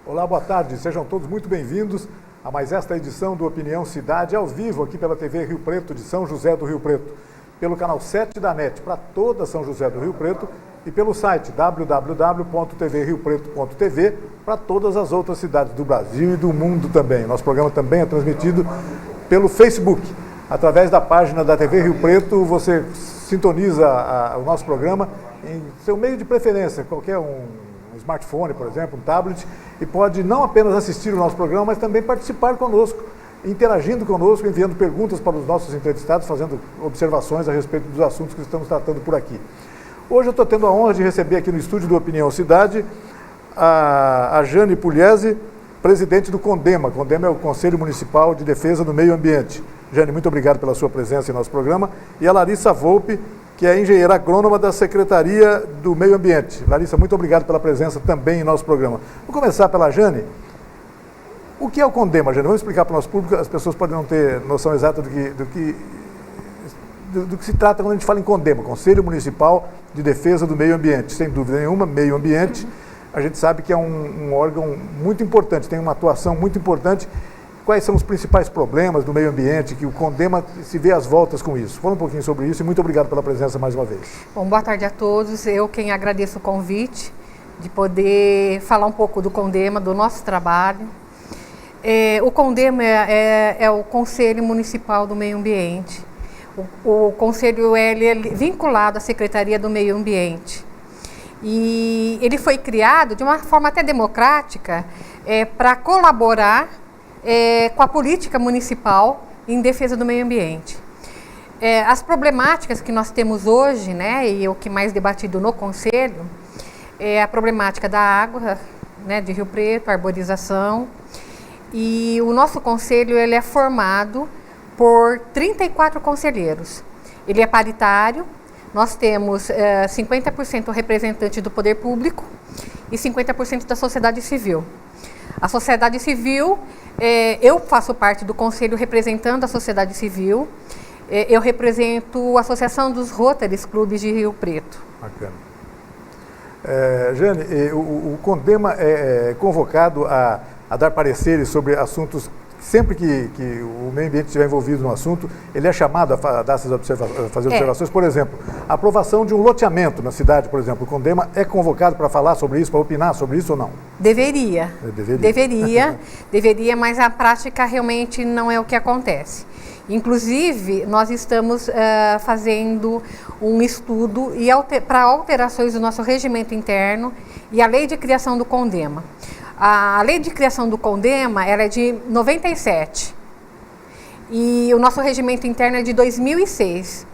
Olá, boa tarde, sejam todos muito bem-vindos a mais esta edição do Opinião Cidade, ao vivo aqui pela TV Rio Preto, de São José do Rio Preto, pelo canal 7 da NET, para toda São José do Rio Preto, e pelo site www.tvriopreto.tv para todas as outras cidades do Brasil e do mundo também. Nosso programa também é transmitido pelo Facebook. Através da página da TV Rio Preto, você sintoniza o nosso programa em seu meio de preferência, qualquer um smartphone, por exemplo, um tablet, e pode não apenas assistir o nosso programa, mas também participar conosco, interagindo conosco, enviando perguntas para os nossos entrevistados, fazendo observações a respeito dos assuntos que estamos tratando por aqui. Hoje eu estou tendo a honra de receber aqui no estúdio do Opinião Cidade a Jane Pugliese, presidente do CONDEMA. CONDEMA é o Conselho Municipal de Defesa do Meio Ambiente. Jane, muito obrigado pela sua presença em nosso programa. E a Larissa Volpe, que é engenheira agrônoma da Secretaria do Meio Ambiente. Larissa, muito obrigado pela presença também em nosso programa. Vou começar pela Jane. O que é o CONDEMA, Jane? Vamos explicar para o nosso público, as pessoas podem não ter noção exata do que se trata quando a gente fala em CONDEMA, Conselho Municipal de Defesa do Meio Ambiente. Sem dúvida nenhuma, meio ambiente, a gente sabe que é um órgão muito importante, tem uma atuação muito importante. Quais são os principais problemas do meio ambiente, que o CONDEMA se vê às voltas com isso? Fala um pouquinho sobre isso e muito obrigado pela presença mais uma vez. Bom, boa tarde a todos. Eu quem agradeço o convite de poder falar um pouco do CONDEMA, do nosso trabalho. O CONDEMA é o Conselho Municipal do Meio Ambiente. O Conselho ele é vinculado à Secretaria do Meio Ambiente. E ele foi criado de uma forma até democrática para colaborar com a política municipal em defesa do meio ambiente. As problemáticas que nós temos hoje, né, e o que mais debatido no Conselho, é a problemática da água, né, de Rio Preto, a arborização. E o nosso Conselho ele é formado por 34 conselheiros. Ele é paritário, nós temos 50% representante do poder público e 50% da sociedade civil. A sociedade civil, eu faço parte do conselho representando a sociedade civil, eu represento a Associação dos Rotaries Clubes de Rio Preto. Bacana. Jane, o CONDEMA é convocado a dar pareceres sobre assuntos. Sempre que o meio ambiente estiver envolvido no assunto, ele é chamado a dar essas fazer observações. Por exemplo, a aprovação de um loteamento na cidade, por exemplo, o CONDEMA é convocado para falar sobre isso, para opinar sobre isso ou não? Deveria, mas a prática realmente não é o que acontece. Inclusive, nós estamos fazendo um estudo para alterações do nosso regimento interno e a lei de criação do CONDEMA. A lei de criação do CONDEMA ela é de 97 e o nosso regimento interno é de 2006.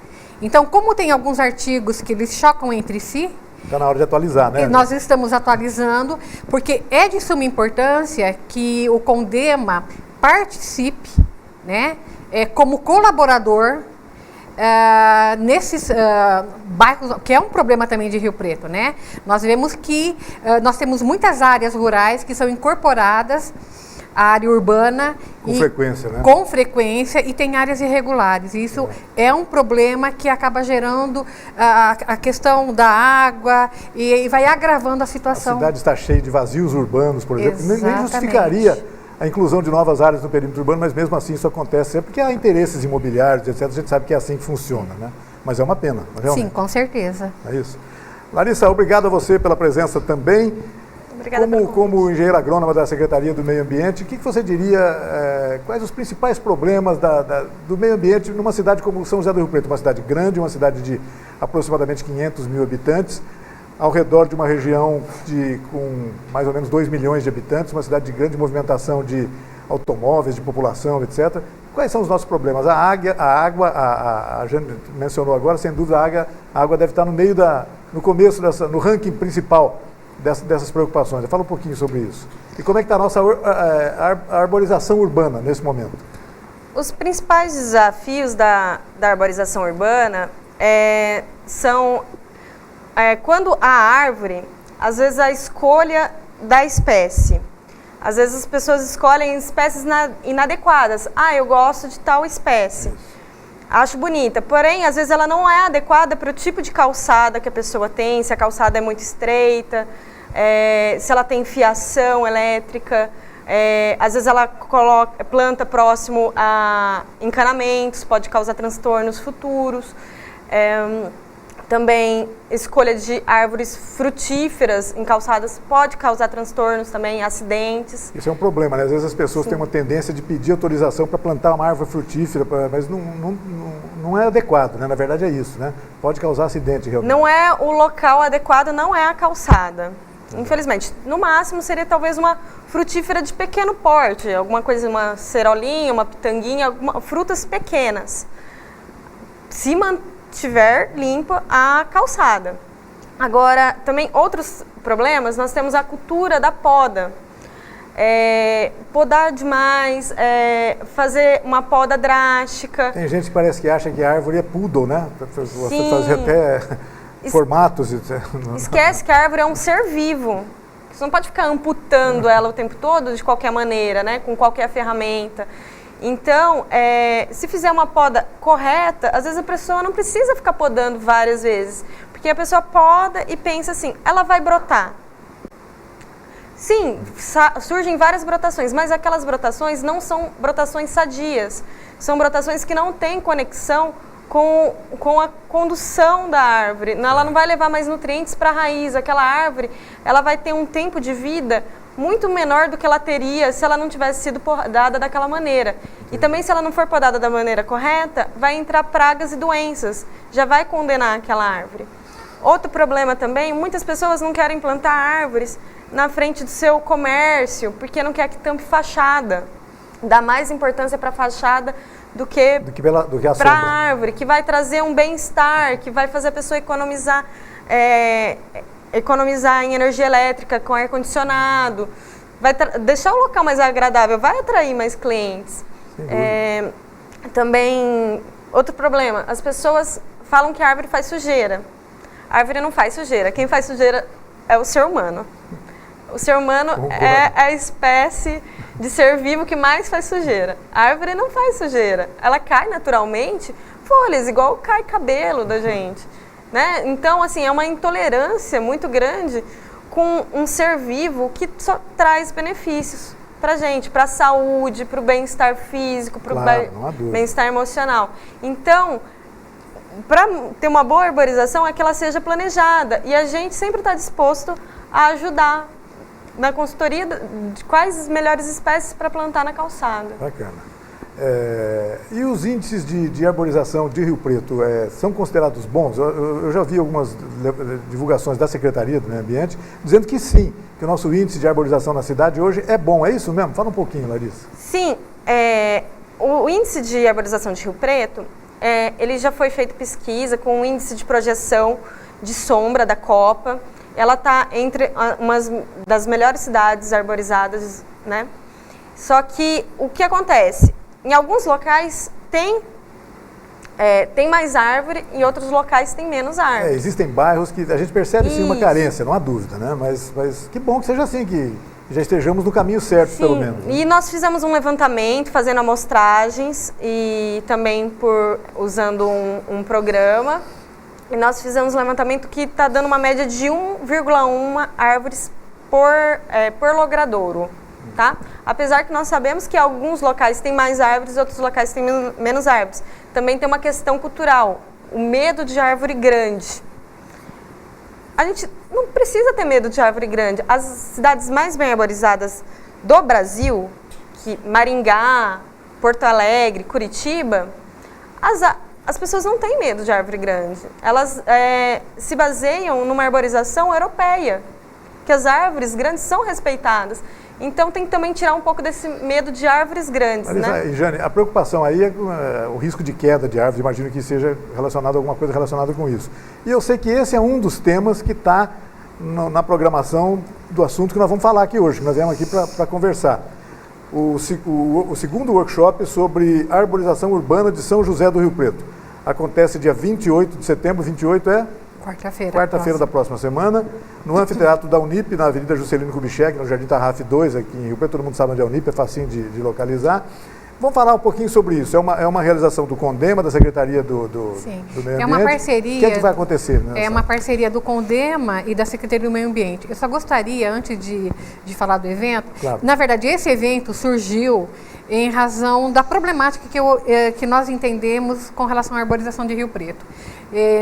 Então, como tem alguns artigos que eles chocam entre si, está na hora de atualizar, né? Nós estamos atualizando, porque é de suma importância que o CONDEMA participe, né, como colaborador nesses bairros, que é um problema também de Rio Preto, né? Nós vemos que nós temos muitas áreas rurais que são incorporadas à área urbana com frequência e tem áreas irregulares. E isso é um problema que acaba gerando a questão da água e vai agravando a situação. A cidade está cheia de vazios urbanos, por exemplo. Nem justificaria a inclusão de novas áreas no perímetro urbano, mas mesmo assim isso acontece, porque há interesses imobiliários, etc. A gente sabe que é assim que funciona, né? Mas é uma pena, realmente. Sim, com certeza. É isso. Larissa, obrigado a você pela presença também. Obrigada como engenheira agrônoma da Secretaria do Meio Ambiente, o que você diria, quais os principais problemas do meio ambiente numa cidade como São José do Rio Preto, uma cidade grande, uma cidade de aproximadamente 500 mil habitantes, ao redor de uma região com mais ou menos 2 milhões de habitantes, uma cidade de grande movimentação de automóveis, de população, etc. Quais são os nossos problemas? A água, a Jane mencionou agora, sem dúvida a água deve estar no começo, no ranking principal dessas preocupações. Fala um pouquinho sobre isso. E como é que está a nossa arborização urbana nesse momento? Os principais desafios da arborização urbana são quando a árvore, às vezes a escolha da espécie. Às vezes as pessoas escolhem espécies inadequadas. Eu gosto de tal espécie. Acho bonita, porém, às vezes ela não é adequada para o tipo de calçada que a pessoa tem, se a calçada é muito estreita, se ela tem fiação elétrica, às vezes ela planta próximo a encanamentos, pode causar transtornos futuros. Também escolha de árvores frutíferas em calçadas pode causar transtornos também, acidentes. Isso é um problema, né? Às vezes as pessoas têm uma tendência de pedir autorização para plantar uma árvore frutífera, mas não é adequado, né? Na verdade é isso, né? Pode causar acidente realmente. Não é o local adequado, não é a calçada. Infelizmente, no máximo seria talvez uma frutífera de pequeno porte, alguma coisa, uma cerolinha, uma pitanguinha, frutas pequenas. Se mantiver limpa a calçada. Agora, também outros problemas, nós temos a cultura da poda. Podar demais, fazer uma poda drástica. Tem gente que parece que acha que a árvore é poodle, né? Você Sim. fazer até formatos. Esquece que a árvore é um ser vivo. Você não pode ficar amputando ela o tempo todo de qualquer maneira, né? Com qualquer ferramenta. Então, se fizer uma poda correta, às vezes a pessoa não precisa ficar podando várias vezes. Porque a pessoa poda e pensa assim, ela vai brotar. Sim, surgem várias brotações, mas aquelas brotações não são brotações sadias. São brotações que não têm conexão com a condução da árvore. Ela não vai levar mais nutrientes para a raiz. Aquela árvore, ela vai ter um tempo de vida muito menor do que ela teria se ela não tivesse sido podada daquela maneira. E também, se ela não for podada da maneira correta, vai entrar pragas e doenças. Já vai condenar aquela árvore. Outro problema também, muitas pessoas não querem plantar árvores na frente do seu comércio, porque não quer que tampe fachada. Dá mais importância para a fachada do que para a árvore, que vai trazer um bem-estar, que vai fazer a pessoa economizar em energia elétrica com ar-condicionado, vai deixar o local mais agradável, vai atrair mais clientes. Também, outro problema, as pessoas falam que a árvore faz sujeira. A árvore não faz sujeira, quem faz sujeira é o ser humano. O ser humano é a espécie de ser vivo que mais faz sujeira. A árvore não faz sujeira, ela cai naturalmente, folhas, igual cai cabelo da gente. Né? Então, assim, é uma intolerância muito grande com um ser vivo que só traz benefícios para a gente, para a saúde, para o bem-estar físico, para o bem-estar emocional. Então, para ter uma boa arborização é que ela seja planejada e a gente sempre está disposto a ajudar na consultoria de quais as melhores espécies para plantar na calçada. Bacana. E os índices de arborização de Rio Preto são considerados bons? Eu já vi algumas divulgações da Secretaria do Meio Ambiente dizendo que sim, que o nosso índice de arborização na cidade hoje é bom. É isso mesmo? Fala um pouquinho, Larissa. Sim, o índice de arborização de Rio Preto, ele já foi feito pesquisa com o índice de projeção de sombra da Copa. Ela está entre umas das melhores cidades arborizadas, né? Só que o que acontece? Em alguns locais tem mais árvore, em outros locais tem menos árvore. Existem bairros que a gente percebe sim uma carência, não há dúvida, né? Mas que bom que seja assim, que já estejamos no caminho certo, sim, pelo menos. Né? E nós fizemos um levantamento, fazendo amostragens e também usando um programa. E nós fizemos um levantamento que está dando uma média de 1,1 árvores por logradouro. Tá? Apesar que nós sabemos que alguns locais têm mais árvores e outros locais têm menos árvores. Também tem uma questão cultural, o medo de árvore grande. A gente não precisa ter medo de árvore grande. As cidades mais bem arborizadas do Brasil, Maringá, Porto Alegre, Curitiba, as pessoas não têm medo de árvore grande. Elas se baseiam numa arborização europeia, que as árvores grandes são respeitadas. Então tem que também tirar um pouco desse medo de árvores grandes, né? Jane, a preocupação aí é o risco de queda de árvores, imagino que seja relacionado a alguma coisa relacionada com isso. E eu sei que esse é um dos temas que está na programação do assunto que nós vamos falar aqui hoje, que nós viemos aqui para conversar. O segundo workshop sobre arborização urbana de São José do Rio Preto. Acontece dia 28 de setembro, 28 é? Quarta-feira da próxima semana, no anfiteatro da Unip, na Avenida Juscelino Kubitschek, no Jardim Tarraf 2, aqui em Rio Preto. Todo mundo sabe onde é a Unip, é facinho de localizar. Vamos falar um pouquinho sobre isso. É uma realização do CONDEMA, da Secretaria do Sim. Meio Ambiente. É uma parceria. O que é que vai acontecer? É uma parceria do CONDEMA e da Secretaria do Meio Ambiente. Eu só gostaria, antes de falar do evento, claro. Na verdade, esse evento surgiu em razão da problemática que nós entendemos com relação à arborização de Rio Preto.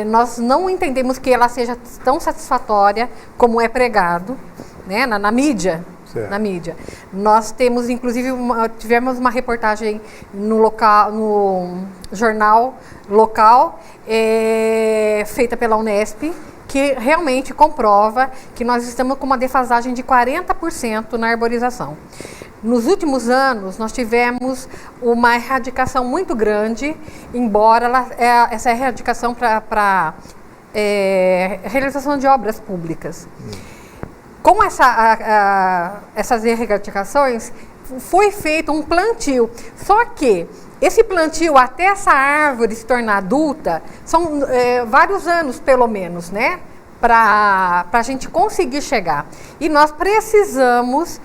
Nós não entendemos que ela seja tão satisfatória como é pregado, né, na mídia. Na mídia. Nós temos, inclusive, tivemos uma reportagem no jornal local, feita pela Unesp, que realmente comprova que nós estamos com uma defasagem de 40% na arborização. Nos últimos anos, nós tivemos uma erradicação muito grande, embora essa erradicação para realização de obras públicas. Com essas erradicações, foi feito um plantio. Só que esse plantio, até essa árvore se tornar adulta, são vários anos, pelo menos, né? Para a gente conseguir chegar. E nós precisamos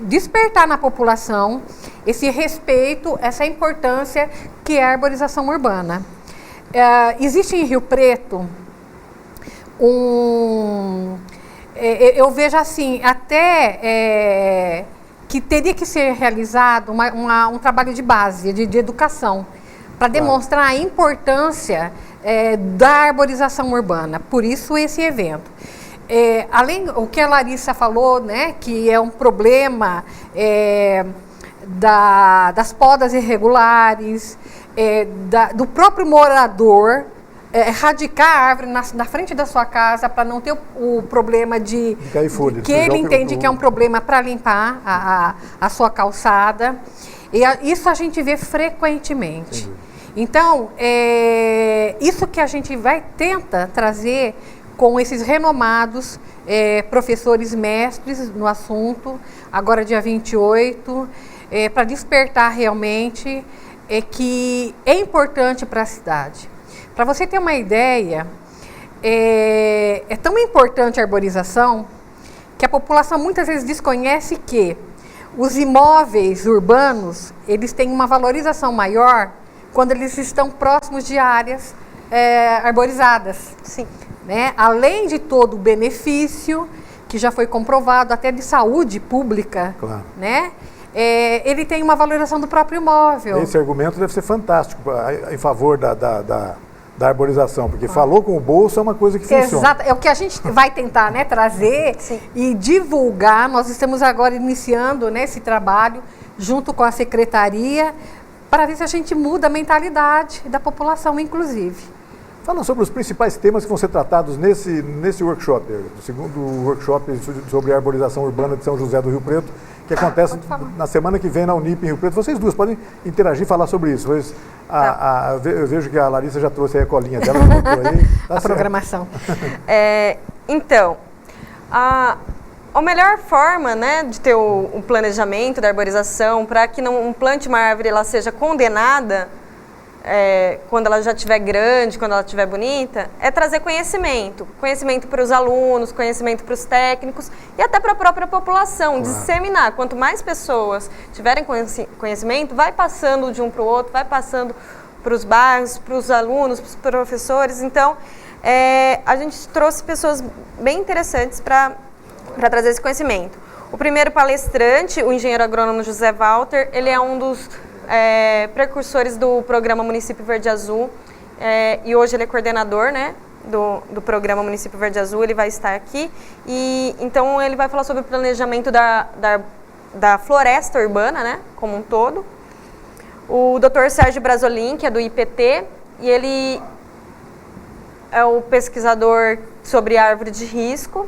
despertar na população esse respeito, essa importância que é a arborização urbana. Existe em Rio Preto eu vejo assim, até que teria que ser realizado um trabalho de base, de educação, para demonstrar a importância da arborização urbana. Por isso esse evento. Além o que a Larissa falou, né, que é um problema das podas irregulares, do próprio morador, erradicar a árvore na frente da sua casa para não ter o problema de cair folha, que ele entende que é um problema para limpar a sua calçada. E isso a gente vê frequentemente. Então, isso que a gente tenta trazer com esses renomados professores mestres no assunto, agora dia 28, para despertar realmente que é importante para a cidade. Para você ter uma ideia, é tão importante a arborização que a população muitas vezes desconhece que os imóveis urbanos, eles têm uma valorização maior quando eles estão próximos de áreas arborizadas. Sim. Né? Além de todo o benefício, que já foi comprovado até de saúde pública, claro. Né? Ele tem uma valorização do próprio imóvel. Esse argumento deve ser fantástico em favor da arborização, porque falou com o bolso é uma coisa que funciona. Exato, é o que a gente vai tentar, né, trazer. Sim. E divulgar. Nós estamos agora iniciando, né, esse trabalho junto com a secretaria para ver se a gente muda a mentalidade da população, inclusive. Fala sobre os principais temas que vão ser tratados nesse workshop, o segundo workshop sobre a arborização urbana de São José do Rio Preto, que acontece na semana que vem na Unip em Rio Preto. Vocês duas podem interagir e falar sobre isso. Eu vejo que a Larissa já trouxe aí a colinha dela, aí, a programação. Então, a melhor forma, né, de ter o planejamento da arborização para que não plante uma árvore ela seja condenada quando ela já estiver grande, quando ela estiver bonita, é trazer conhecimento para os alunos, conhecimento para os técnicos e até para a própria população, disseminar. Quanto mais pessoas tiverem conhecimento, vai passando de um para o outro, vai passando para os bairros, para os alunos, para os professores. Então, a gente trouxe pessoas bem interessantes para trazer esse conhecimento. O primeiro palestrante, o engenheiro agrônomo José Walter, ele é um dos precursores do programa Município Verde Azul, e hoje ele é coordenador, né, do programa Município Verde Azul. Ele vai estar aqui e então ele vai falar sobre o planejamento da floresta urbana, né, como um todo. O Dr. Sérgio Brasolin, que é do IPT, e ele é o pesquisador sobre árvore de risco.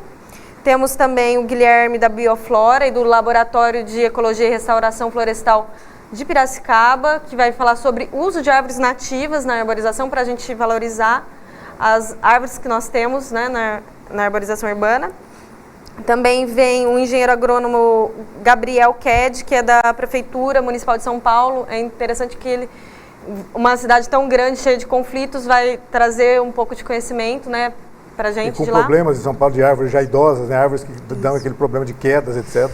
Temos também o Guilherme da Bioflora e do Laboratório de Ecologia e Restauração Florestal de Piracicaba, que vai falar sobre o uso de árvores nativas na arborização para a gente valorizar as árvores que nós temos, né, na arborização urbana. Também vem o engenheiro agrônomo Gabriel Ked, que é da Prefeitura Municipal de São Paulo. É interessante que uma cidade tão grande, cheia de conflitos, vai trazer um pouco de conhecimento, né, para a gente de lá. Com problemas em São Paulo de árvores já idosas, né, árvores que dão aquele problema de quedas, etc.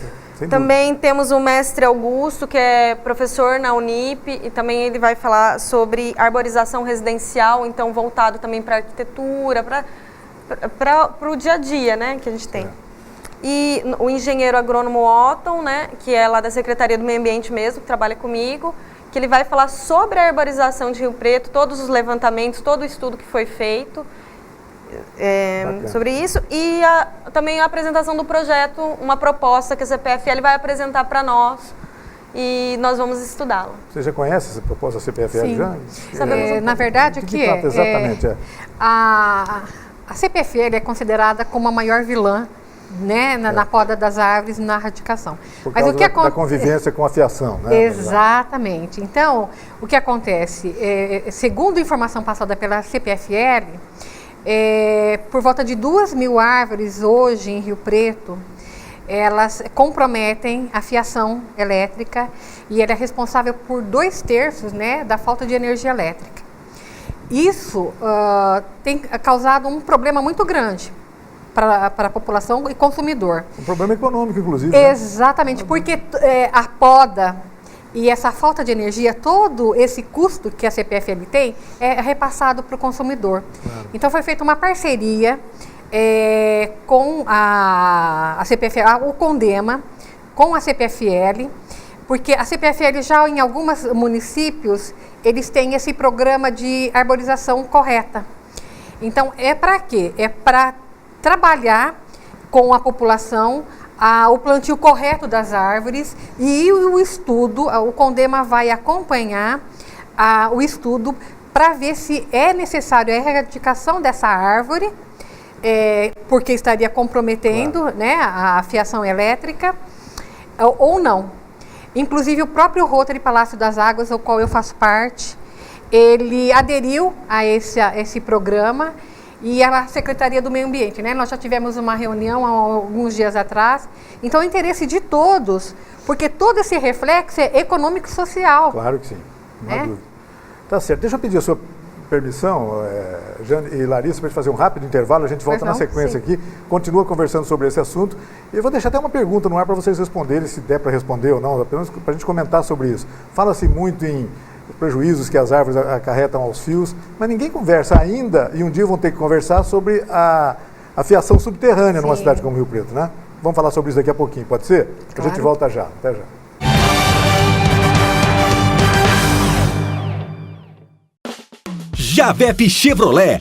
Também temos o mestre Augusto, que é professor na Unip, e também ele vai falar sobre arborização residencial, então voltado também para arquitetura, para o dia a dia, né, que a gente tem. E o engenheiro agrônomo Otton, né, que é lá da Secretaria do Meio Ambiente mesmo, que trabalha comigo, que ele vai falar sobre a arborização de Rio Preto, todos os levantamentos, todo o estudo que foi feito sobre isso, e também a apresentação do projeto, uma proposta que a CPFL vai apresentar para nós, e nós vamos estudá-la. Você já conhece essa proposta da CPFL? Sim. Já? Na verdade, o que é? Exatamente. A CPFL é considerada como a maior vilã, né, na poda das árvores, na erradicação. Por causa da convivência com a fiação, né? Exatamente. Então, o que acontece? Segundo a informação passada pela CPFL, por volta de 2.000 árvores hoje em Rio Preto, elas comprometem a fiação elétrica e ela é responsável por 2/3, né, da falta de energia elétrica. Isso tem causado um problema muito grande para a população e consumidor. Um problema econômico, inclusive. Exatamente, porque a poda e essa falta de energia, todo esse custo que a CPFL tem, é repassado para o consumidor. Claro. Então foi feita uma parceria com a CPFL, o Condema, com a CPFL, porque a CPFL já em alguns municípios, eles têm esse programa de arborização correta. Então é para quê? É para trabalhar com a população o plantio correto das árvores e o estudo, o Condema vai acompanhar o estudo para ver se é necessário a erradicação dessa árvore, porque estaria comprometendo, claro, né, a fiação elétrica, ou não. Inclusive o próprio Rotary Palácio das Águas, ao qual eu faço parte, ele aderiu a esse programa, e a Secretaria do Meio Ambiente, né? Nós já tivemos uma reunião há alguns dias atrás. Então, o interesse de todos, porque todo esse reflexo é econômico e social. Claro que sim, não há dúvida. Tá certo. Deixa eu pedir a sua permissão, Jane e Larissa, para a gente fazer um rápido intervalo. A gente volta na sequência aqui, continua conversando sobre esse assunto. E eu vou deixar até uma pergunta no ar para vocês responderem, se der para responder ou não, apenas para a gente comentar sobre isso. Fala-se muito em prejuízos que as árvores acarretam aos fios, mas ninguém conversa ainda, e um dia vão ter que conversar sobre a fiação subterrânea numa cidade como Rio Preto, né? Vamos falar sobre isso daqui a pouquinho, pode ser? Claro. A gente volta já, até já. Javep Chevrolet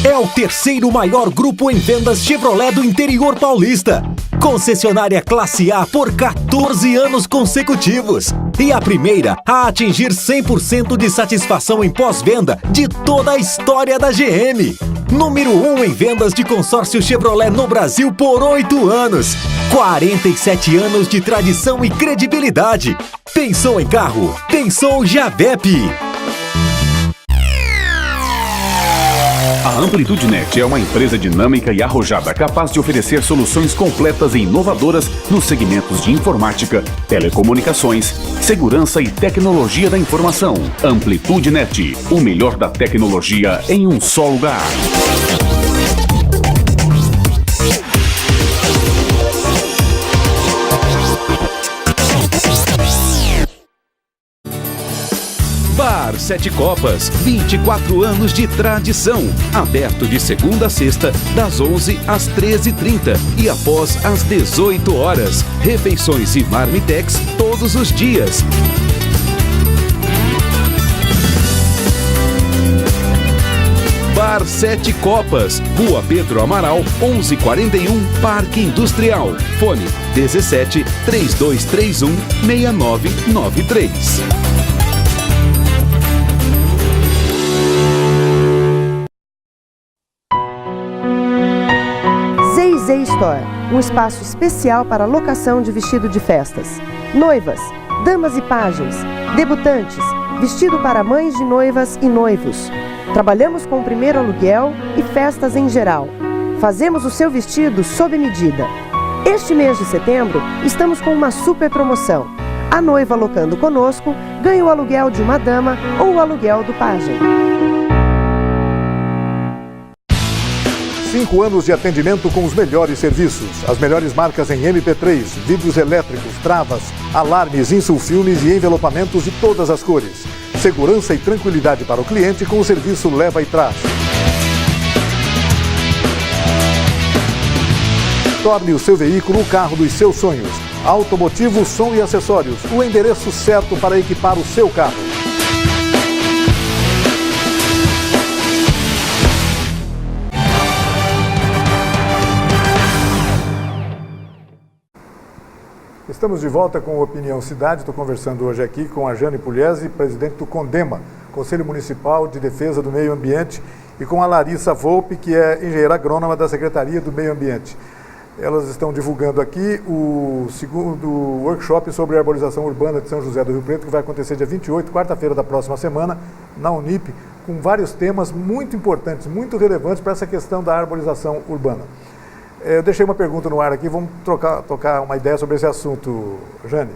é o terceiro maior grupo em vendas Chevrolet do interior paulista. Concessionária classe A por 14 anos consecutivos. E a primeira a atingir 100% de satisfação em pós-venda de toda a história da GM. Número 1 em vendas de consórcio Chevrolet no Brasil por 8 anos. 47 anos de tradição e credibilidade. Pensou em carro? Pensou Javep. A AmplitudeNet é uma empresa dinâmica e arrojada capaz de oferecer soluções completas e inovadoras nos segmentos de informática, telecomunicações, segurança e tecnologia da informação. AmplitudeNet, o melhor da tecnologia em um só lugar. Bar Sete Copas, 24 anos de tradição. Aberto de segunda a sexta, das 11 às 13h30 e após às 18 horas. Refeições e marmitex todos os dias. Bar Sete Copas, Rua Pedro Amaral, 1141, Parque Industrial. Fone 17 3231 6993. Store, um espaço especial para locação de vestido de festas. Noivas, damas e pajens, debutantes, vestido para mães de noivas e noivos. Trabalhamos com o primeiro aluguel e festas em geral. Fazemos o seu vestido sob medida. Este mês de setembro, estamos com uma super promoção. A noiva locando conosco ganha o aluguel de uma dama ou o aluguel do pajem. 5 anos de atendimento com os melhores serviços. As melhores marcas em MP3, vidros elétricos, travas, alarmes, insulfilmes e envelopamentos de todas as cores. Segurança e tranquilidade para o cliente com o serviço Leva e Traz. Torne o seu veículo o carro dos seus sonhos. Automotivo, som e acessórios. O endereço certo para equipar o seu carro. Estamos de volta com o Opinião Cidade. Estou conversando hoje aqui com a Jane Pugliese, presidente do CONDEMA, Conselho Municipal de Defesa do Meio Ambiente, e com a Larissa Volpe, que é engenheira agrônoma da Secretaria do Meio Ambiente. Elas estão divulgando aqui o segundo workshop sobre a arborização urbana de São José do Rio Preto, que vai acontecer dia 28, quarta-feira da próxima semana, na Unip, com vários temas muito importantes, muito relevantes para essa questão da arborização urbana. Eu deixei uma pergunta no ar aqui, vamos trocar uma ideia sobre esse assunto, Jane.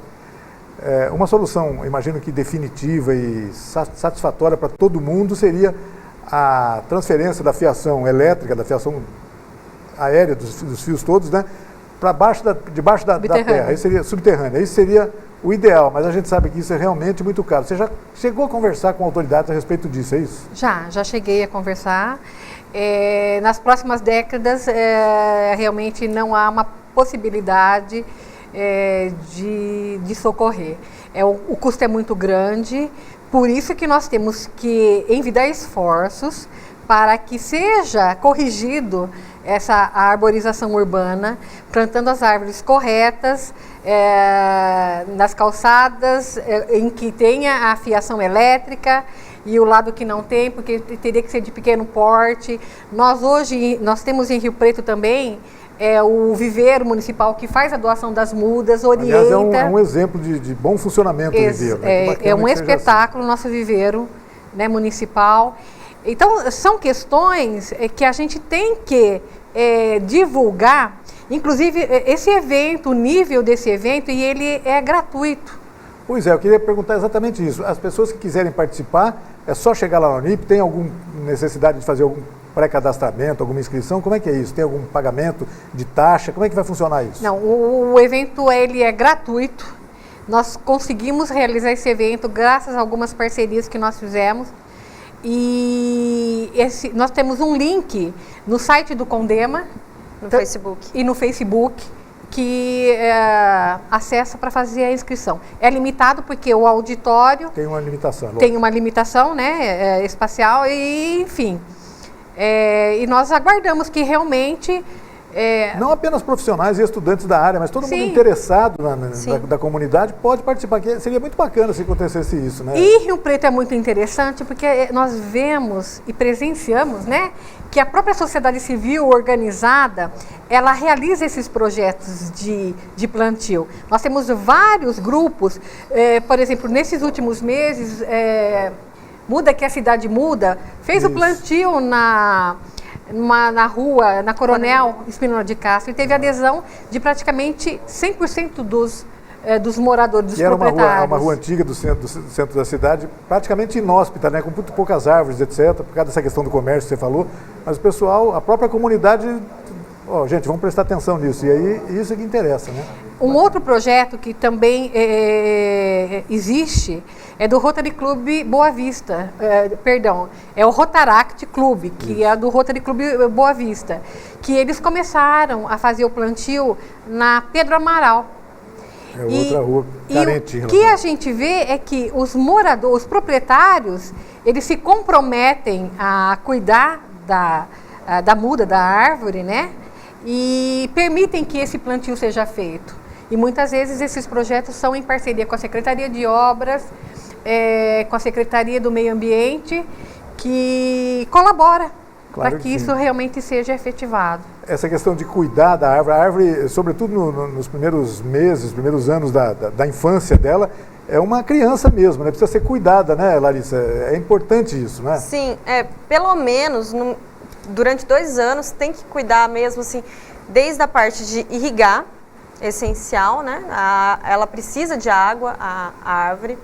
Uma solução, imagino que definitiva e satisfatória para todo mundo seria a transferência da fiação elétrica, da fiação aérea, dos fios todos, né, para debaixo da terra, aí seria subterrânea, isso seria o ideal, mas a gente sabe que isso é realmente muito caro. Você já chegou a conversar com autoridades a respeito disso, é isso? Já cheguei a conversar. Nas próximas décadas, realmente não há uma possibilidade de socorrer. O custo é muito grande, por isso que nós temos que envidar esforços para que seja corrigido a arborização urbana, plantando as árvores corretas, nas calçadas, em que tenha a fiação elétrica, e o lado que não tem, porque teria que ser de pequeno porte. Nós temos em Rio Preto também o viveiro municipal que faz a doação das mudas, orienta. Aliás, é um exemplo de bom funcionamento do viveiro. Né? É um espetáculo, assim. Nosso viveiro, né, municipal. Então, são questões que a gente tem que divulgar. Inclusive, esse evento, o nível desse evento, e ele é gratuito. Pois é, eu queria perguntar exatamente isso. As pessoas que quiserem participar, é só chegar lá na Unip? Tem alguma necessidade de fazer algum pré-cadastramento, alguma inscrição? Como é que é isso? Tem algum pagamento de taxa? Como é que vai funcionar isso? Não, o evento ele é gratuito. Nós conseguimos realizar esse evento graças a algumas parcerias que nós fizemos. E nós temos um link no site do CONDEMA e no Facebook, que acessa para fazer a inscrição. É limitado porque o auditório tem uma limitação, né, espacial, e enfim. E nós aguardamos que realmente... não apenas profissionais e estudantes da área, mas todo mundo interessado da comunidade pode participar. Seria muito bacana se acontecesse isso, né? E Rio Preto é muito interessante porque nós vemos e presenciamos, né, que a própria sociedade civil organizada, ela realiza esses projetos de plantio. Nós temos vários grupos, por exemplo, nesses últimos meses, Muda que a Cidade Muda, fez o plantio na rua, na Coronel Espinola de Castro, e teve adesão de praticamente 100% dos moradores, dos proprietários. Era uma rua antiga do centro da cidade, praticamente inóspita, né, com muito poucas árvores, etc., por causa dessa questão do comércio que você falou, mas o pessoal, a própria comunidade, gente, vamos prestar atenção nisso, e aí isso é que interessa, né? Um outro projeto que também existe é do Rotary Club Boa Vista, é o Rotaract Club, que é do Rotary Club Boa Vista, que eles começaram a fazer o plantio na Pedro Amaral. Outra rua carente. E o que a gente vê é que os moradores, os proprietários, eles se comprometem a cuidar da muda, da árvore, né? E permitem que esse plantio seja feito. E muitas vezes esses projetos são em parceria com a Secretaria de Obras, com a Secretaria do Meio Ambiente, que colabora para que isso realmente seja efetivado. Essa questão de cuidar da árvore, a árvore, sobretudo nos primeiros meses, primeiros anos da infância dela, é uma criança mesmo, né? Precisa ser cuidada, né, Larissa? É importante isso, né? Sim, pelo menos durante 2 anos tem que cuidar mesmo, assim, desde a parte de irrigar, essencial, né? Ela precisa de água, a árvore.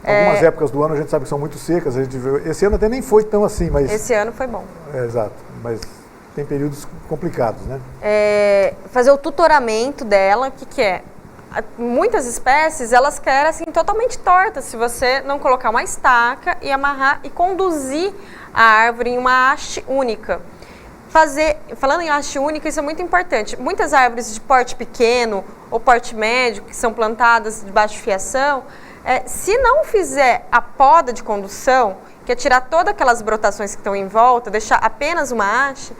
Algumas épocas do ano a gente sabe que são muito secas, a gente viu, esse ano até nem foi tão assim, mas... Esse ano foi bom. Exato, mas tem períodos complicados, né? Fazer o tutoramento dela, o que é? Muitas espécies, elas crescem totalmente tortas se você não colocar uma estaca e amarrar e conduzir a árvore em uma haste única. Falando em haste única, isso é muito importante. Muitas árvores de porte pequeno ou porte médio, que são plantadas de baixa fiação, se não fizer a poda de condução, que é tirar todas aquelas brotações que estão em volta, deixar apenas uma haste,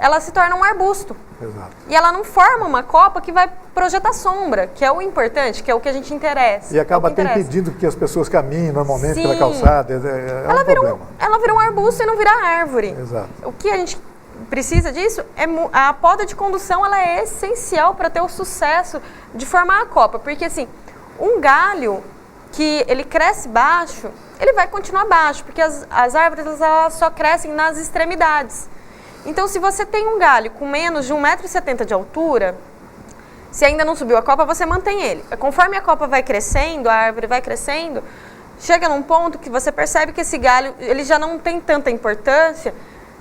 ela se torna um arbusto. Exato. E ela não forma uma copa que vai projetar sombra, que é o importante, que é o que a gente interessa. E acaba até impedindo que as pessoas caminhem normalmente Sim. pela calçada. Ela vira um arbusto e não vira árvore. Exato. O que a gente precisa disso a poda de condução, ela é essencial para ter o sucesso de formar a copa. Porque assim, um galho que ele cresce baixo, ele vai continuar baixo, porque as árvores elas só crescem nas extremidades. Então, se você tem um galho com menos de 1,70 m de altura, se ainda não subiu a copa, você mantém ele. Conforme a copa vai crescendo, a árvore vai crescendo, chega num ponto que você percebe que esse galho ele já não tem tanta importância,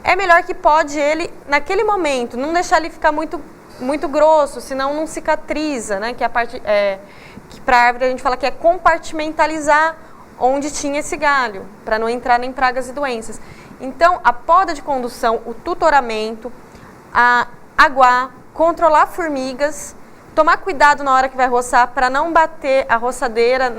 é melhor que pode ele, naquele momento, não deixar ele ficar muito grosso, senão não cicatriza, né? Que é a parte que para a árvore a gente fala que é compartimentalizar onde tinha esse galho, para não entrar em pragas e doenças. Então, a poda de condução, o tutoramento, aguar, controlar formigas, tomar cuidado na hora que vai roçar para não bater a roçadeira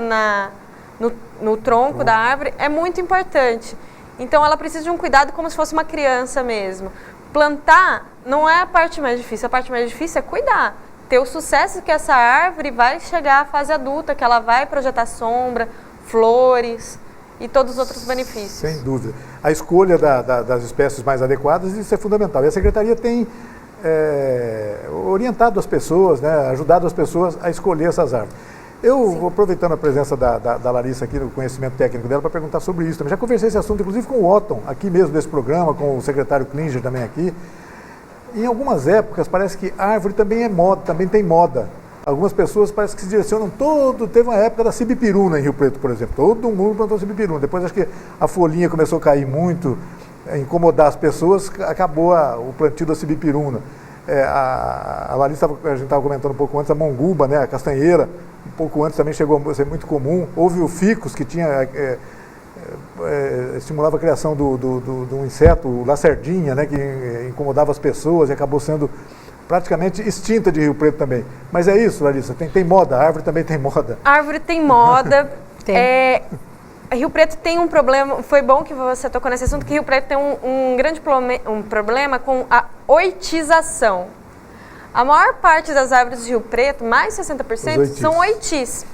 no tronco da árvore é muito importante. Então, ela precisa de um cuidado como se fosse uma criança mesmo. Plantar não é a parte mais difícil, a parte mais difícil é cuidar. Ter o sucesso que essa árvore vai chegar à fase adulta, que ela vai projetar sombra, flores e todos os outros benefícios. Sem dúvida. A escolha das espécies mais adequadas, isso é fundamental. E a Secretaria tem orientado as pessoas, né, ajudado as pessoas a escolher essas árvores. Eu vou aproveitando a presença da Larissa aqui, no conhecimento técnico dela, para perguntar sobre isso. Eu já conversei esse assunto, inclusive, com o Otton, aqui mesmo desse programa, com o secretário Klinger também aqui. Em algumas épocas, parece que árvore também é moda, também tem moda. Algumas pessoas parece que se direcionam teve uma época da cibipiruna em Rio Preto, por exemplo. Todo mundo plantou cibipiruna. Depois acho que a folhinha começou a cair muito, incomodar as pessoas, acabou o plantio da cibipiruna. A Larissa, a gente estava comentando um pouco antes, a monguba, né, a castanheira, um pouco antes também chegou a ser muito comum. Houve o ficus, que estimulava a criação do inseto, o lacerdinha, né, que incomodava as pessoas e acabou sendo praticamente extinta de Rio Preto também. Mas é isso, Larissa, tem moda, a árvore também tem moda. A árvore tem moda. Tem. Rio Preto tem um problema, foi bom que você tocou nesse assunto, que Rio Preto tem um grande problema com a oitização. A maior parte das árvores de Rio Preto, mais de 60%, são oitis.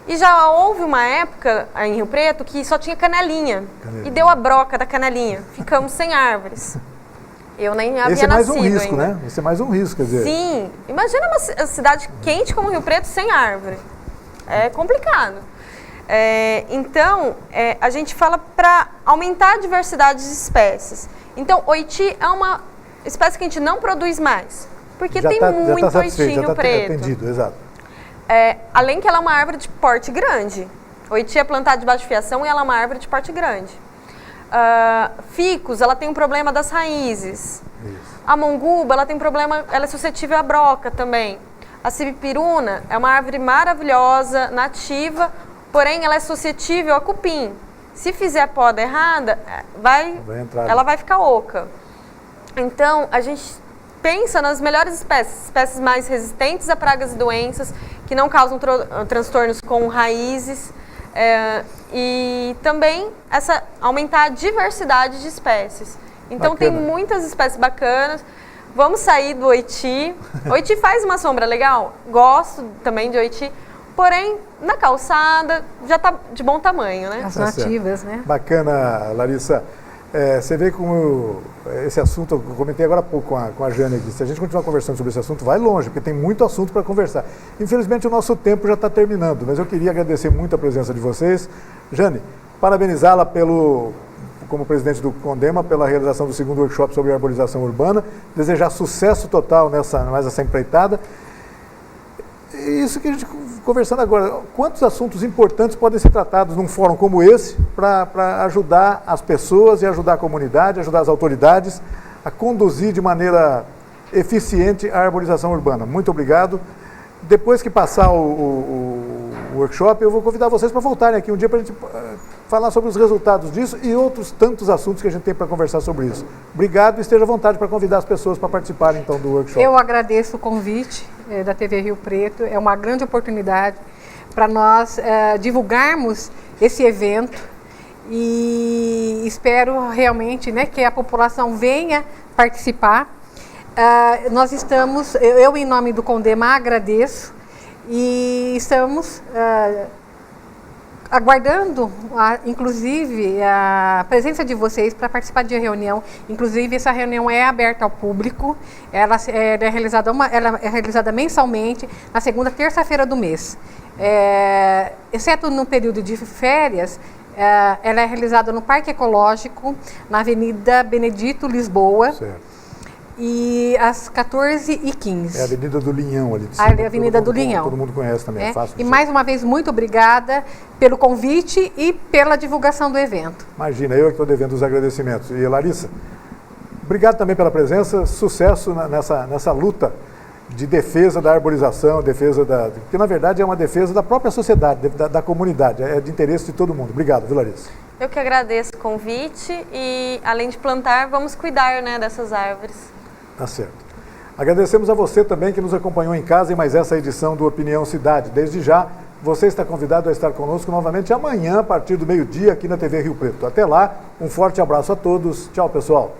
E já houve uma época em Rio Preto que só tinha canelinha. E deu a broca da canelinha. Ficamos sem árvores. Eu nem havia nascido. Esse é mais um risco, ainda, né? Esse é mais um risco, quer dizer. Sim. Imagina uma cidade quente como Rio Preto sem árvore. É complicado. Então, a gente fala para aumentar a diversidade de espécies. Então, oiti é uma espécie que a gente não produz mais. Porque tem muito oiti em Rio Preto. Entendido, exato. Além que ela é uma árvore de porte grande. Oiti é plantada de baixa fiação e ela é uma árvore de porte grande. Ficus, ela tem um problema das raízes. Isso. A monguba, ela tem um problema, ela é suscetível à broca também. A cibipiruna é uma árvore maravilhosa, nativa, porém ela é suscetível a cupim. Se fizer a poda errada, ela vai ficar oca. Então, a gente pensa nas melhores espécies mais resistentes a pragas e doenças, que não causam transtornos com raízes, e também aumentar a diversidade de espécies. Então, tem muitas espécies bacanas. Vamos sair do oiti. Oiti faz uma sombra legal, gosto também de oiti, porém, na calçada já está de bom tamanho, né? As nativas, né? Bacana, Larissa. Você vê como esse assunto, eu comentei agora há pouco com a Jane aqui, se a gente continuar conversando sobre esse assunto, vai longe, porque tem muito assunto para conversar. Infelizmente, o nosso tempo já está terminando, mas eu queria agradecer muito a presença de vocês. Jane, parabenizá-la como presidente do CONDEMA, pela realização do segundo workshop sobre arborização urbana, desejar sucesso total nessa empreitada. E isso que a gente conversando agora, quantos assuntos importantes podem ser tratados num fórum como esse para ajudar as pessoas e ajudar a comunidade, ajudar as autoridades a conduzir de maneira eficiente a arborização urbana. Muito obrigado. Depois que passar o workshop, eu vou convidar vocês para voltarem aqui um dia para a gente falar sobre os resultados disso e outros tantos assuntos que a gente tem para conversar sobre isso. Obrigado e esteja à vontade para convidar as pessoas para participarem então do workshop. Eu agradeço o convite da TV Rio Preto, é uma grande oportunidade para nós divulgarmos esse evento e espero realmente, né, que a população venha participar. Nós estamos, eu em nome do Condema agradeço e estamos aguardando, inclusive, a presença de vocês para participar de reunião. Inclusive, essa reunião é aberta ao público, ela é realizada mensalmente, na segunda terça-feira do mês. Exceto no período de férias, ela é realizada no Parque Ecológico, na Avenida Benedito Lisboa. Certo. E às 14h15. É a Avenida do Linhão ali de A cima. Avenida do Linhão. Todo mundo conhece também, é fácil. E mais uma vez, muito obrigada pelo convite e pela divulgação do evento. Imagina, eu que estou devendo os agradecimentos. E Larissa, obrigado também pela presença, sucesso nessa luta de defesa da arborização, porque na verdade é uma defesa da própria sociedade, da comunidade, é de interesse de todo mundo. Obrigado, viu, Larissa? Eu que agradeço o convite e, além de plantar, vamos cuidar, né, dessas árvores. Tá certo. Agradecemos a você também que nos acompanhou em casa em mais essa edição do Opinião Cidade. Desde já, você está convidado a estar conosco novamente amanhã, a partir do meio-dia, aqui na TV Rio Preto. Até lá, um forte abraço a todos. Tchau, pessoal.